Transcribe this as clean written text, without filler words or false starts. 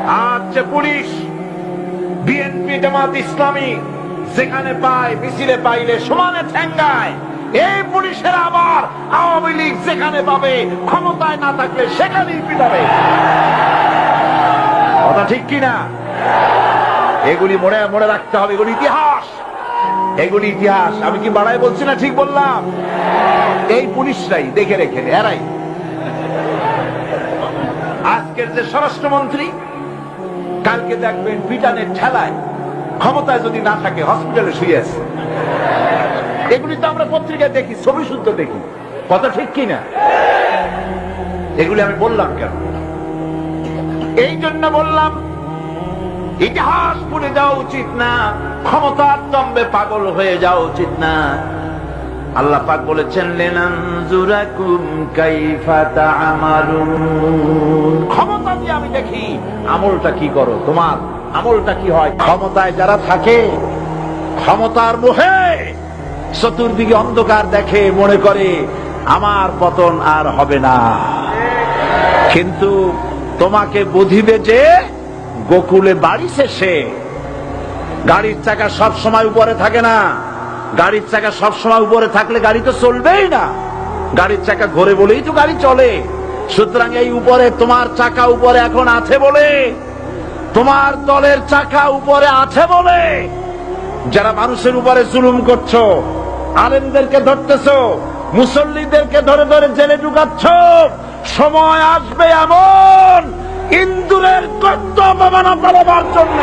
আজ যে police BNP Jamaat Islami যেখানে পায় মিছিলে পাইলে সমানে ঠেঙ্গায়, এই পুলিশের আবার আওয়ামী লীগ যেখানে পাবে ক্ষমতায় না থাকলে সেখানেই পিটাবে। কথা ঠিক কিনা? এগুলি মনে মনে রাখতে হবে, এগুলি ইতিহাস, এগুলি ইতিহাস। আমি কি বাড়াই বলছি না ঠিক বললাম? এই পুলিশরাই দেখে রেখে এরাই আজকের যে স্বরাষ্ট্রমন্ত্রী, কালকে দেখবেন পিটানের ঠেলায় ক্ষমতায় যদি না থাকে হসপিটালে শুয়ে আছে। এগুলি তো আমরা পত্রিকায় দেখি, ছবি শুদ্ধ দেখি। কথা ঠিক কিনা? এগুলি আমি বললাম কেন? এই জন্য বললাম, ইতিহাস ভুলে যাওয়া উচিত না, ক্ষমতার দম্ভে পাগল হয়ে যাওয়া উচিত না। আল্লাহ পাক বলেছেন লিনানজুরাকুম কাইফা তা'মালুন, ক্ষমতা দিয়ে আমি দেখি আমলটা কি করো, তোমার আমলটা কি হয়। ক্ষমতায় যারা থাকে ক্ষমতার মোহে চতুর্দিকে অন্ধকার দেখে, মনে করে আমার পতন আর হবে না। কিন্তু তোমাকে বুঝিবে যে গোকুলে বাড়ি শেষে গাড়ির চাকা সব সময় উপরে থাকে না। গাড়ির চাকা সব সময় উপরে থাকলে গাড়ি তো চলবেই না। গাড়ির চাকা ঘোরে বলেই তো গাড়ি চলে। সুতরাং এই উপরে তোমার চাকা উপরে এখন আছে বলে, তোমার দলের চাকা উপরে আছে বলে যারা মানুষের উপরে জুলুম করছো, আলেমদেরকে ধরতেছো, মুসল্লিদেরকে ধরে ধরে জেলে ঢুকাচ্ছ, সময় আসবে এমন ইন্দুরের কর্তব্য মানা পালবার জন্য